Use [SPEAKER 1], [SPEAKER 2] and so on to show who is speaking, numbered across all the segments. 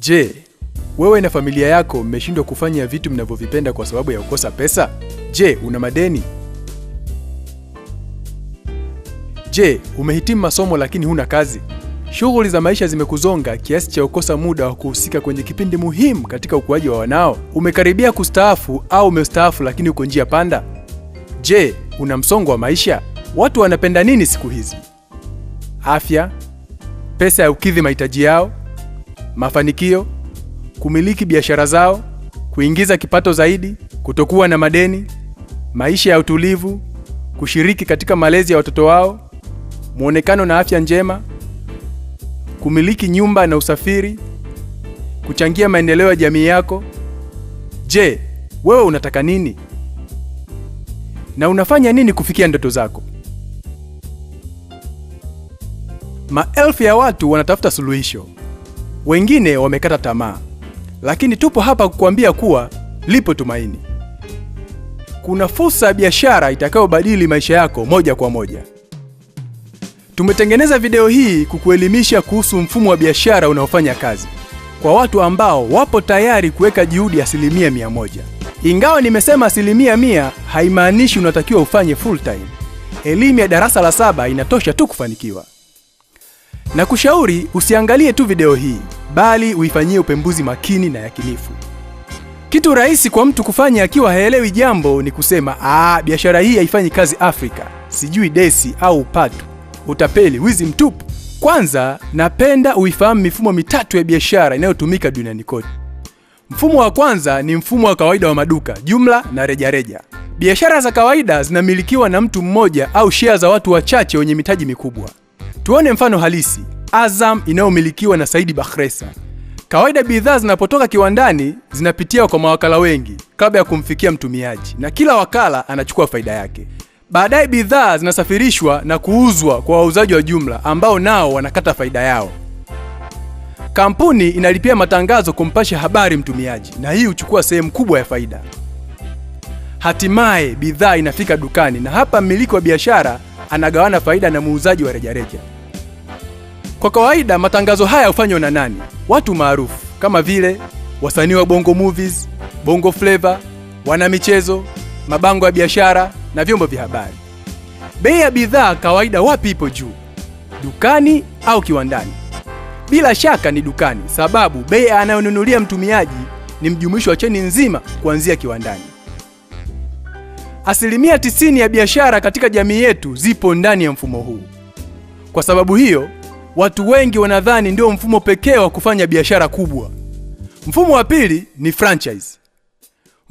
[SPEAKER 1] Je, wewe na familia yako mmeshindwa kufanya vitu mnavyovipenda kwa sababu ya kukosa pesa? Je, una madeni? Je, umehitimu masomo lakini huna kazi? Shughuli za maisha zimekuzonga kiasi cha kukosa muda wa kuhusika kwenye kipindi muhimu katika ukuaji wa wanao? Umekaribia kustaafu au umestaafu lakini uko njia panda? Je, una msongo wa maisha? Watu wanapenda nini siku hizi? Afya, pesa ya kukidhi mahitaji yao, mafanikio, kumiliki biashara zao, kuingiza kipato zaidi, kutokuwa na madeni, maisha ya utulivu, kushiriki katika malezi ya watoto wao, muonekano na afya njema, kumiliki nyumba na usafiri, kuchangia maendeleo ya jamii yako. Je, wewe unataka nini? Na unafanya nini kufikia ndoto zako? Maelfu ya watu wanatafuta suluhisho. Wengine wamekata tamaa. Lakini tupo hapa kukuambia kuwa lipo tumaini. Kuna fursa ya biashara itakayobadili maisha yako moja kwa moja. Tumetengeneza video hii kukuelimisha kuhusu mfumo wa biashara unaofanya kazi kwa watu ambao wapo tayari kuweka juhudi 100%. Ingawa nimesema 100%, haimaanishi unatakiwa ufanye full time. Elimu ya darasa la 7 inatosha tu kufanikiwa. Na kushauri usiangalie tu video hii, bali uifanyie upembuzi makini na yakinifu. Kitu rahisi kwa mtu kufanya akiwa haelewi jambo ni kusema, biashara hii haifanyi kazi Afrika, sijui desi au patu, utapeli, wizi mtupu. Kwanza, napenda uifahamu mifumo mitatu ya biashara inayotumika duniani kote. Mfumo wa kwanza ni mfumo wa kawaida wa maduka, jumla na rejareja. Biashara za kawaida zinamilikiwa na mtu mmoja au share za watu wachache wenye mitaji mikubwa. Tuone mfano halisi. Azam inayomilikiwa na Saidi Bakhresa. Kawaida bidhaa zinapotoka kiwandani zinapitia kwa mawakala wengi kabla ya kumfikia mtumiaji, na kila wakala anachukua faida yake. Baadaye bidhaa zinasafirishwa na kuuzwa kwa wauzaji wa jumla ambao nao wanakata faida yao. Kampuni inalipia matangazo kumpasha habari mtumiaji, na hii huchukua sehemu kubwa ya faida. Hatimaye bidhaa inafika dukani, na hapa mmiliki wa biashara anagawana faida na muuzaji wa rejareja. Kwa kawaida matangazo haya hufanywa na nani? Watu maarufu kama vile wasanii wa Bongo Movies, Bongo Flavor, wana michezo, mabango ya biashara na vyombo vya habari. Bei ya bidhaa kawaida wapi ipo juu? Dukani au kiwandani? Bila shaka ni dukani, sababu bei anayonunulia mtumiaji ni mjumuisho wa cheni nzima kuanzia kiwandani. 90% ya biashara katika jamii yetu zipo ndani ya mfumo huu. Kwa sababu hiyo, watu wengi wanadhani ndio mfumo pekee wa kufanya biashara kubwa. Mfumo wa pili ni franchise.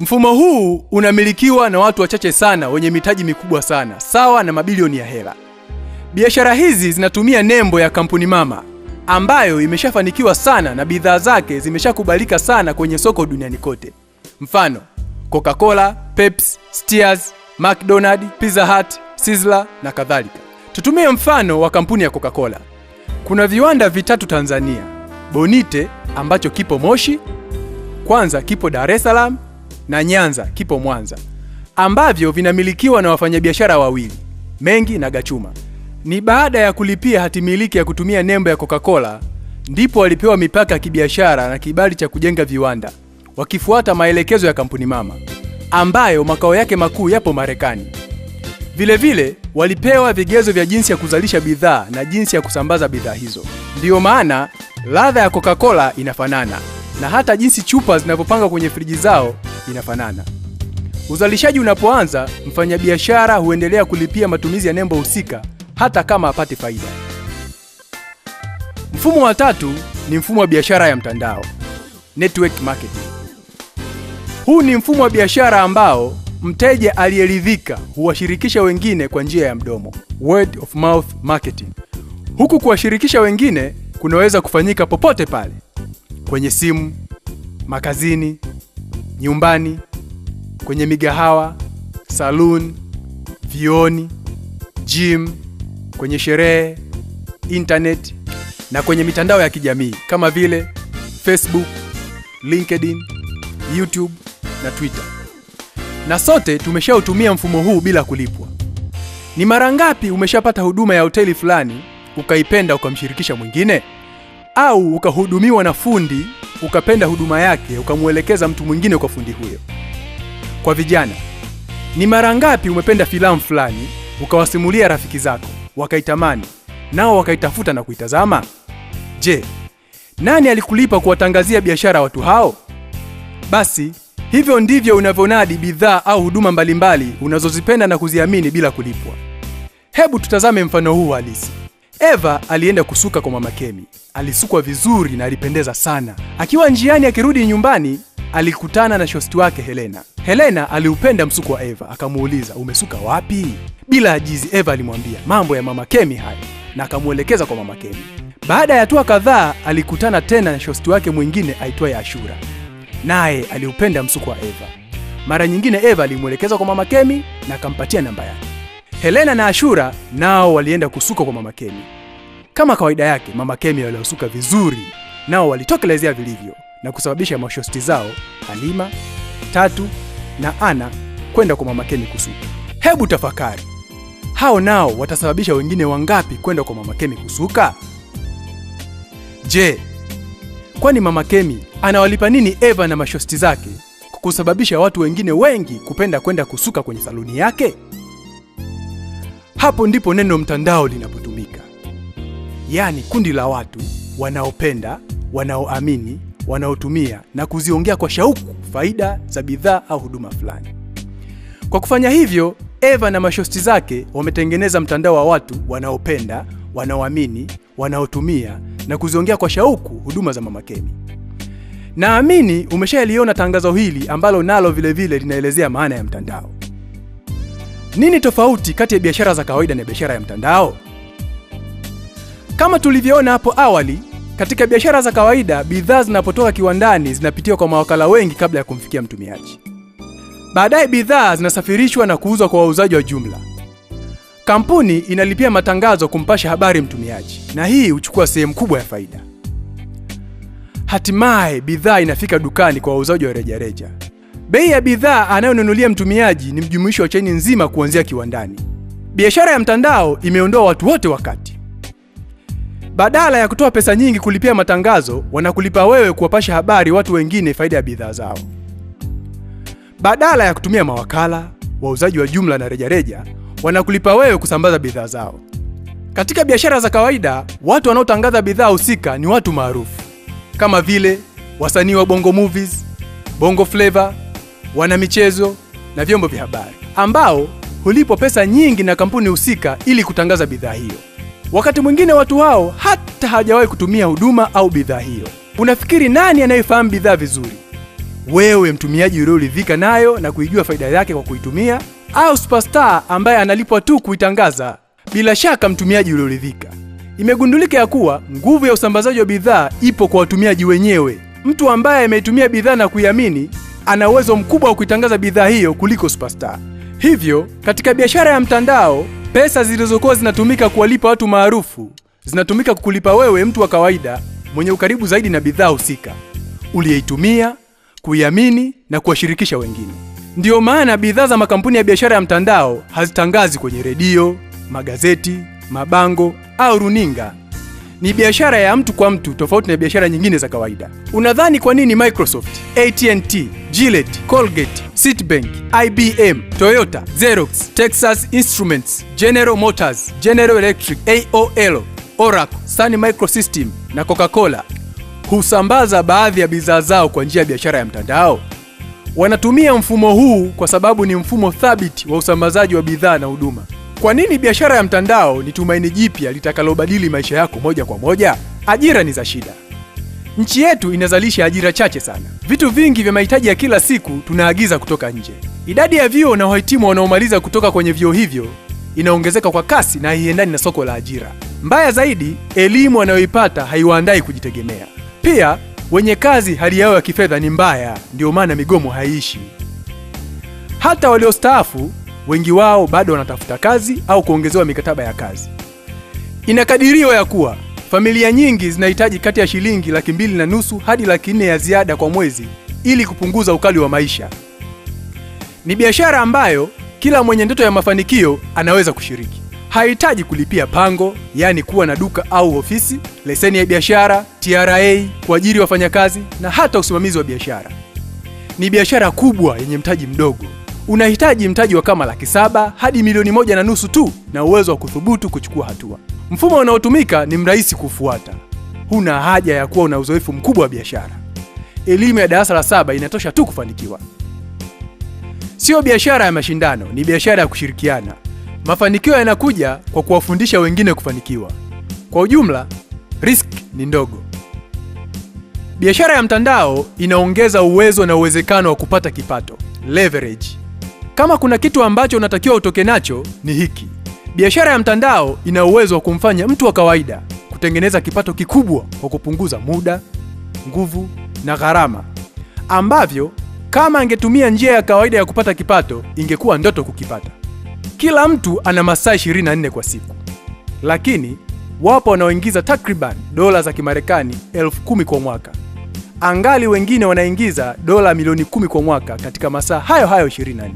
[SPEAKER 1] Mfumo huu unamilikiwa na watu wachache sana wenye mitaji mikubwa sana, sawa na mabilioni ya hela. Biashara hizi zinatumia nembo ya kampuni mama ambayo imeshafanikiwa sana na bidhaa zake zimeshakubalika sana kwenye soko duniani kote. Mfano, Coca-Cola, Pepsi, Steers, McDonald's, Pizza Hut, Sizzler na kadhalika. Tutumie mfano wa kampuni ya Coca-Cola. Kuna viwanda vitatu Tanzania. Bonite ambacho kipo Moshi, Kwanza kipo Dar es Salaam, na Nyanza kipo Mwanza, ambavyo vinamilikiwa na wafanyabiashara wawili, Mengi na Gachuma. Ni baada ya kulipia hatimiliki ya kutumia nembo ya Coca-Cola ndipo walipewa mipaka ya kibiashara na kibali cha kujenga viwanda, wakifuata maelekezo ya kampuni mama ambayo makao yake makuu yapo Marekani. Vile vile walipewa vigezo vya jinsi ya kuzalisha bidhaa na jinsi ya kusambaza bidhaa hizo. Ndiyo maana ladha ya Coca-Cola inafanana, na hata jinsi chupa zinavyopangwa kwenye friji zao inafanana. Uzalishaji unapoanza, mfanyabiashara huendelea kulipia matumizi ya nembo husika hata kama hapati faida. Mfumo wa tatu ni mfumo wa biashara ya mtandao, network marketing. Huu ni mfumo wa biashara ambao mteja aliyeridhika huwashirikisha wengine kwa njia ya mdomo, word of mouth marketing. Huku kuwashirikisha wengine kunaweza kufanyika popote pale, kwenye simu, makazini, nyumbani, kwenye migahawa, saloon, vioni, gym, kwenye sherehe, internet na kwenye mitandao ya kijamii kama vile Facebook, LinkedIn, YouTube na Twitter. Na sote tumeshautumia mfumo huu bila kulipwa. Ni mara ngapi umeshapata huduma ya hoteli fulani ukaipenda ukamshirikisha mwingine? Au ukahudumiwa na fundi ukapenda huduma yake, ukamuelekeza mtu mwingine kwa fundi huyo. Kwa vijana, ni mara ngapi umependa filamu fulani, ukawasimulia rafiki zako, wakaitamani, nao wakaitafuta na kuitazama? Je, nani alikulipa kuwatangazia biashara watu hao? Basi, hivyo ndivyo unavyonadi bidhaa au huduma mbalimbali unazozipenda na kuziamini bila kulipwa. Hebu tutazame mfano huu halisi. Eva alienda kusuka kwa Mama Kemi. Alisukwa vizuri na alipendeza sana. Akiwa njiani akirudi nyumbani, alikutana na shosti wake Helena. Helena aliupenda msuko wa Eva, akamuuliza, "Umesuka wapi?" Bila ajizi, Eva alimwambia, "Mambo ya Mama Kemi haya," na akamuelekeza kwa Mama Kemi. Baada ya hatua kadhaa, alikutana tena na shosti wake mwingine aitwaye Ashura. Naye aliupenda msuko wa Eva. Mara nyingine Eva alimuelekeza kwa Mama Kemi na akampatia namba yake. Helena na Ashura nao walienda kusuka kwa Mama Kemi. Kama kawaida yake, Mama Kemi waliosuka vizuri nao walitokelezea vilivyo na kusababisha mashosti zao Halima, Tatu na Ana kwenda kwa Mama Kemi kusuka. Hebu tafakari, hao nao watasababisha wengine wangapi kwenda kwa Mama Kemi kusuka? Je, kwani Mama Kemi anawalipa nini Eva na mashosti zake kusababisha watu wengine wengi kupenda kwenda kusuka kwenye saluni yake? Hapo ndipo neno mtandao linapotumika. Yaani kundi la watu wanaopenda, wanaoamini, wanaotumia na kuziongea kwa shauku faida za bidhaa au huduma fulani. Kwa kufanya hivyo, Eva na mashosti zake wametengeneza mtandao wa watu wanaopenda, wanaoamini, wanaotumia na kuziongea kwa shauku huduma za Mama Kemi. Naamini umeshaliona tangazo hili ambalo nalo vile vile linaelezea maana ya mtandao. Nini tofauti kati ya biashara za kawaida na biashara ya mtandao? Kama tulivyoona hapo awali, katika biashara za kawaida bidhaa zinapotoka kiwandani zinapitia kwa mawakala wengi kabla ya kumfikia mtumiaji. Baadaye bidhaa zinasafirishwa na kuuzwa kwa wauzaji wa jumla. Kampuni inalipia matangazo kumpasha habari mtumiaji, na hii huchukua sehemu kubwa ya faida. Hatimaye bidhaa inafika dukani kwa wauzaji wa rejareja. Bei ya bidhaa anayonunulia mtumiaji ni mjumuisho wa chaini nzima kuanzia kiwandani. Biashara ya mtandao imeondoa watu wote wakati. Badala ya kutoa pesa nyingi kulipia matangazo, wanakulipa wewe kuwapasha habari watu wengine faida ya bidhaa zao. Badala ya kutumia mawakala, wauzaji wa jumla na rejareja, wanakulipa wewe kusambaza bidhaa zao. Katika biashara za kawaida, watu wanaotangaza bidhaa husika ni watu maarufu, kama vile wasanii wa Bongo Movies, Bongo Flavor, wana michezo na vyombo vya habari, ambao hulipwa pesa nyingi na kampuni husika ili kutangaza bidhaa hiyo. Wakati mwingine watu hao hata hawajawahi kutumia huduma au bidhaa hiyo. Unafikiri nani anayefahamu bidhaa vizuri? Wewe mtumiaji ulioridhika nayo na kuijua faida yake kwa kuitumia, au superstar ambaye analipwa tu kuitangaza? Bila shaka mtumiaji ulioridhika. Imegundulika ya kuwa nguvu ya usambazaji wa bidhaa ipo kwa watumiaji wenyewe. Mtu ambaye ameitumia bidhaa na kuiamini ana uwezo mkubwa wa kuitangaza bidhaa hiyo kuliko superstar. Hivyo, katika biashara ya mtandao, pesa zilizokuwa zinatumika kuwalipa watu maarufu zinatumika kukulipa wewe mtu wa kawaida mwenye ukaribu zaidi na bidhaa husika, uliyeitumia, kuiamini na kuwashirikisha wengine. Ndio maana bidhaa za makampuni ya biashara ya mtandao hazitangazi kwenye redio, magazeti, mabango au runinga. Ni biashara ya mtu kwa mtu, tofauti na biashara nyingine za kawaida. Unadhani kwa nini Microsoft, AT&T, Gillette, Colgate, Citibank, IBM, Toyota, Xerox, Texas Instruments, General Motors, General Electric, AOL, Oracle, Sun Microsystem na Coca-Cola husambaza baadhi ya bidhaa zao kwa njia ya biashara ya mtandao? Wanatumia mfumo huu kwa sababu ni mfumo thabiti wa usambazaji wa bidhaa na huduma. Kwa nini biashara ya mtandao ni tumaini jipya litakalobadili maisha yako moja kwa moja? Ajira ni za shida. Nchi yetu inazalisha ajira chache sana. Vitu vingi vya mahitaji ya kila siku tunaagiza kutoka nje. Idadi ya vyuo na wahitimu wanaomaliza kutoka kwenye vyuo hivyo inaongezeka kwa kasi na haiendani na soko la ajira. Mbaya zaidi, elimu wanayoipata haiwaandai kujitegemea. Pia, wenye kazi hali yao ya kifedha ni mbaya, ndio maana migomo haiishi. Hata waliostaafu, wengi wao bado wanatafuta kazi au kuongezewa mikataba ya kazi. Inakadiriwa ya kuwa familia nyingi zinahitaji kati ya shilingi 250,000 hadi 400,000 ya ziada kwa mwezi ili kupunguza ukali wa maisha. Ni biashara ambayo kila mwenye ndoto ya mafanikio anaweza kushiriki. Hahitaji kulipia pango, yani kuwa na duka au ofisi, leseni ya biashara, TRA, kuajiri wafanyakazi na hata usimamizi wa biashara. Ni biashara kubwa yenye mtaji mdogo. Unahitaji mtaji wa kama $700,000 hadi $1.5 tu na uwezo wa kuthubutu kuchukua hatua. Mfumo unaotumika ni mrahisi kufuata. Huna haja ya kuwa una uzoefu mkubwa wa biashara. Elimu ya darasa la 7 inatosha tu kufanikiwa. Sio biashara ya mashindano, ni biashara ya kushirikiana. Mafanikio yanakuja kwa kuwafundisha wengine kufanikiwa. Kwa ujumla, risk ni ndogo. Biashara ya mtandao inaongeza uwezo na uwezekano wa kupata kipato, leverage. Kama kuna kitu ambacho unatakiwa utoke nacho ni hiki. Biashara ya mtandao ina uwezo wa kumfanya mtu wa kawaida kutengeneza kipato kikubwa kwa kupunguza muda, nguvu na gharama, ambavyo kama angetumia njia ya kawaida ya kupata kipato ingekuwa ndoto kukipata. Kila mtu ana masaa 24 kwa siku. Lakini wapo wanaoingiza takriban dola za Kimarekani 10,000 kwa mwaka. Angali wengine wanaingiza dola milioni 10 kwa mwaka katika masaa hayo 24.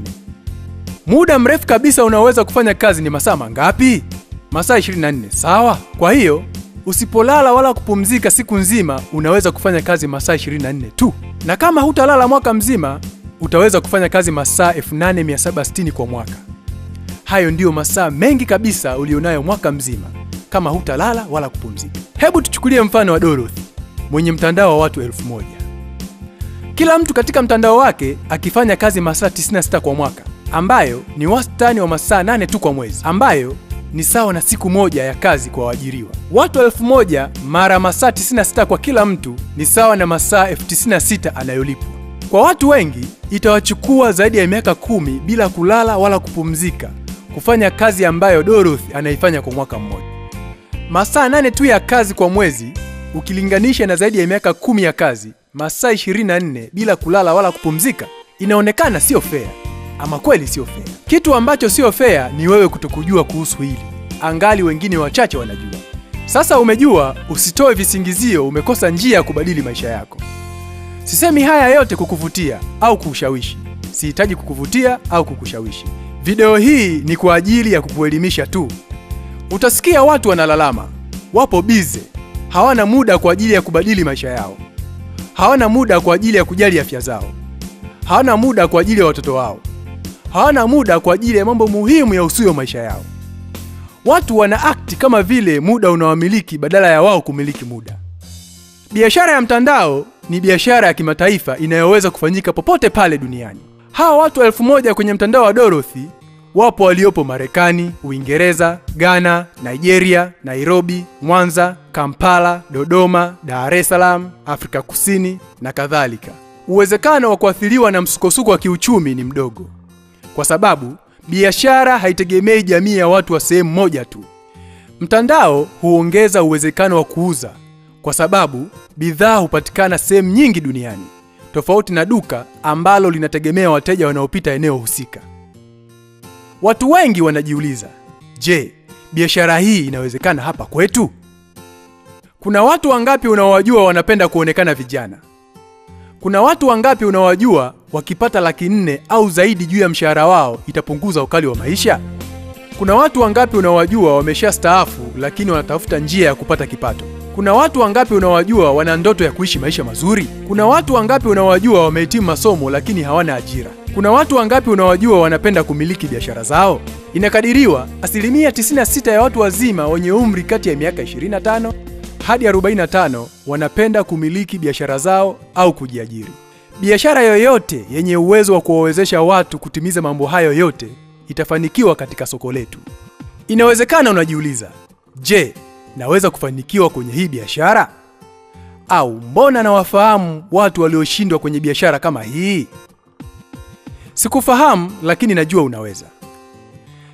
[SPEAKER 1] Muda mrefu kabisa unaweza kufanya kazi ni masaa mangapi? Masaa 24, sawa? Kwa hiyo, usipolala wala kupumzika siku nzima, unaweza kufanya kazi masaa 24 tu. Na kama hutalala mwaka mzima, utaweza kufanya kazi masaa 8760 kwa mwaka. Hayo ndiyo masaa mengi kabisa ulionayo mwaka mzima, kama hutalala wala kupumzika. Hebu tuchukulie mfano wa Dorothy, mwenye mtandao wa watu 1000. Kila mtu katika mtandao wake akifanya kazi masaa 96 kwa mwaka, ambayo ni wastani wa masaa 8 tu kwa mwezi, ambayo ni sawa na siku moja ya kazi kwa waajiriwa. Watu 1000 mara masaa 96 kwa kila mtu ni sawa na masaa 96,000 anayolipwa. Kwa watu wengi, itawachukua zaidi ya miaka 10 bila kulala wala kupumzika kufanya kazi ambayo Dorothy anaifanya kwa mwaka mmoja. Masaa 8 tu ya kazi kwa mwezi ukilinganisha na zaidi ya miaka 10 ya kazi, masaa 24 bila kulala wala kupumzika, inaonekana sio fair. Ama kweli sio fair. Kitu ambacho sio fair ni wewe kutokujua kuhusu hili, angali wengine wachache wanajua. Sasa umejua, usitoe visingizio umekosa njia ya kubadili maisha yako. Sisemi haya yote kukuvutia au kukushawishi. Sihitaji kukuvutia au kukushawishi. Video hii ni kwa ajili ya kukuelimisha tu. Utasikia watu wanalalama, wapo busy, hawana muda kwa ajili ya kubadili maisha yao. Hawana muda kwa ajili ya kujali afya zao. Hawana muda kwa ajili ya watoto wao. Hawana muda kwa ajili ya mambo muhimu ya usio maisha yao. Watu wana act kama vile muda unawamiliki badala ya wao kumiliki muda. Biashara ya mtandao ni biashara ya kimataifa inayoweza kufanyika popote pale duniani. Hawa watu 1000 kwenye mtandao wa Dorothy wapo waliopo Marekani, Uingereza, Ghana, Nigeria, Nairobi, Mwanza, Kampala, Dodoma, Dar es Salaam, Afrika Kusini na kadhalika. Uwezekano wa kuathiriwa na msukosuko wa kiuchumi ni mdogo, kwa sababu biashara haitegemei jamii ya watu wa sehemu moja tu. Mtandao huongeza uwezekano wa kuuza, kwa sababu bidhaa hupatikana sehemu nyingi duniani, tofauti na duka ambalo linategemea wateja wanaopita eneo husika. Watu wengi wanajiuliza, je, biashara hii inawezekana hapa kwetu? Kuna watu wangapi unawajua wanapenda kuonekana vijana? Kuna watu wangapi unawajua wakipata $400,000 au zaidi juu ya mshahara wao itapunguza ukali wa maisha? Kuna watu wangapi unawajua wameshastaafu lakini wanatafuta njia ya kupata kipato? Kuna watu wangapi unawajua wana ndoto ya kuishi maisha mazuri? Kuna watu wangapi unawajua wamehitimu masomo lakini hawana ajira? Kuna watu wangapi unawajua wanapenda kumiliki biashara zao? Inakadiriwa 96% ya watu wazima wenye umri kati ya miaka 25 hadi 45 wanapenda kumiliki biashara zao au kujiajiri. Biashara yoyote yenye uwezo wa kuwawezesha watu kutimiza mambo hayo yote itafanikiwa katika soko letu. Inawezekana unajiuliza, je, naweza kufanikiwa kwenye hii biashara? Au mbona nawafahamu watu walioshindwa kwenye biashara kama hii? Sikufahamu, lakini najua unaweza.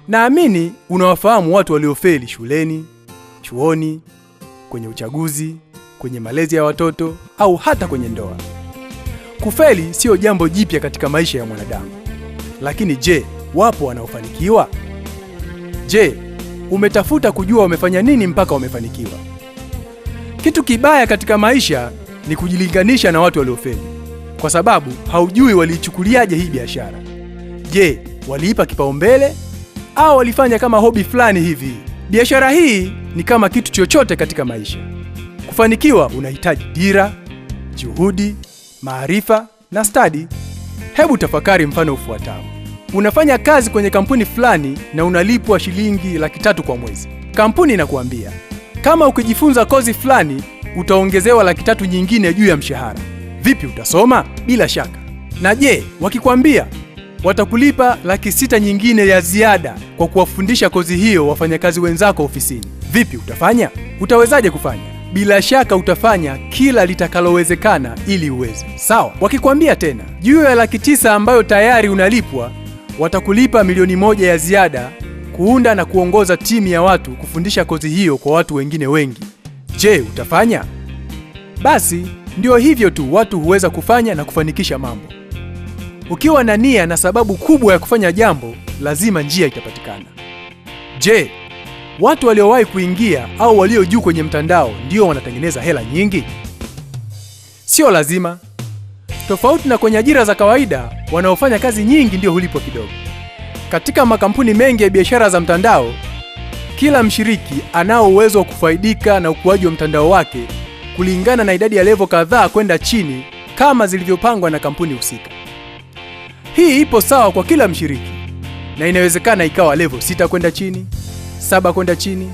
[SPEAKER 1] Naamini unawafahamu watu waliofeli shuleni, chuoni, kwenye uchaguzi, kwenye malezi ya watoto au hata kwenye ndoa. Kufeli sio jambo jipya katika maisha ya mwanadamu. Lakini je, wapo wanaofanikiwa? Je, umetafuta kujua wamefanya nini mpaka wamefanikiwa? Kitu kibaya katika maisha ni kujilinganisha na watu waliofeli, kwa sababu haujui waliichukuliaje hii biashara. Je, waliipa kipaumbele au walifanya kama hobi fulani hivi. Biashara hii ni kama kitu chochote katika maisha. Kufanikiwa unahitaji dira, juhudi, maarifa na stadi. Hebu tafakari mfano ufuatao. Unafanya kazi kwenye kampuni fulani na unalipwa shilingi 300,000 kwa mwezi. Kampuni inakuambia, kama ukijifunza kozi fulani utaongezewa 300,000 nyingine juu ya mshahara. Vipi, utasoma? Bila shaka. Na je, wakikwambia watakulipa 600,000 nyingine ya ziada kwa kuwafundisha kozi hiyo wafanyakazi wenzako ofisini. Vipi, utafanya? Utawezaje kufanya? Bila shaka utafanya kila litakalowezekana ili uweze. Sawa. Wakikwambia tena, juu ya 900,000 ambayo tayari unalipwa, watakulipa 1,000,000 ya ziada kuunda na kuongoza timu ya watu kufundisha kozi hiyo kwa watu wengine wengi. Je, utafanya? Basi, ndio hivyo tu watu huweza kufanya na kufanikisha mambo. Ukiwa na nia na sababu kubwa ya kufanya jambo, lazima njia itapatikana. Je, watu waliowahi kuingia au walio juu kwenye mtandao ndio wanatengeneza hela nyingi? Sio lazima. Tofauti na kwenye ajira za kawaida, wanaofanya kazi nyingi ndio hulipwa kidogo. Katika makampuni mengi ya biashara za mtandao, kila mshiriki anao uwezo wa kufaidika na ukuaji wa mtandao wake kulingana na idadi ya level kadhaa kwenda chini kama zilivyopangwa na kampuni husika. Hii ipo sawa kwa kila mshiriki, na inawezekana ikawa level 6 kwenda chini, 7 kwenda chini,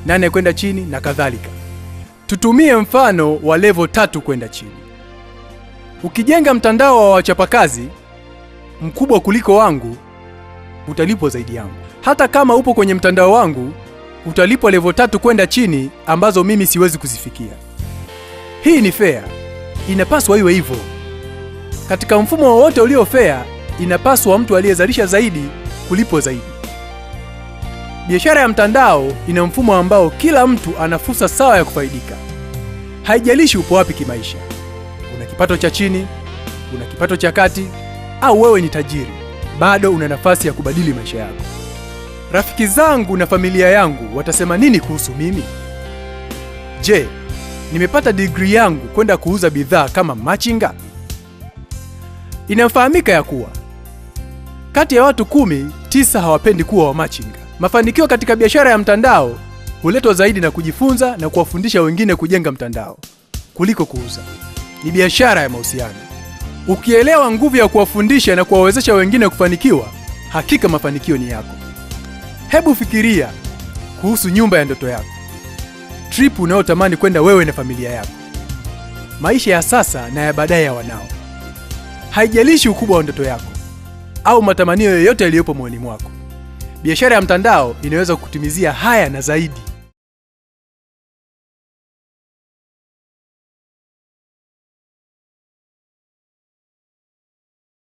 [SPEAKER 1] 8 kwenda chini na kadhalika. Tutumie mfano wa level 3 kwenda chini. Ukijenga mtandao wa wachapakazi mkubwa kuliko wangu, utalipwa zaidi yangu. Hata kama upo kwenye mtandao wangu, utalipwa level 3 kwenda chini ambazo mimi siwezi kuzifikia. Hii ni fair. Inapaswa iwe hivyo. Katika mfumo wowote ulio fair, inapaswa mtu aliyezalisha zaidi kulipwa zaidi. Biashara ya mtandao ina mfumo ambao kila mtu ana fursa sawa ya kufaidika. Haijalishi upo wapi kimaisha. Una kipato cha chini, una kipato cha kati, au wewe ni tajiri, bado una nafasi ya kubadili maisha yako. Rafiki zangu na familia yangu watasema nini kuhusu mimi? Je, nimepata degree yangu kwenda kuuza bidhaa kama machinga? Inafahamika ya kuwa kati ya watu 10, 9 hawapendi kuwa wa machinga. Mafanikio katika biashara ya mtandao huletwa zaidi na kujifunza na kuwafundisha wengine kujenga mtandao kuliko kuuza. Ni biashara ya mahusiano. Ukielewa nguvu ya kuwafundisha na kuwawezesha wengine kufanikiwa, hakika mafanikio ni yako. Hebu fikiria kuhusu nyumba ya ndoto yako, trip unayotamani kwenda wewe na familia yako, maisha ya sasa na ya baadaye ya wanao. Haijalishi ukubwa wa ndoto yako au matamanio yoyote yaliyopo moyoni mwako, biashara ya mtandao inaweza kukutimizia haya na zaidi.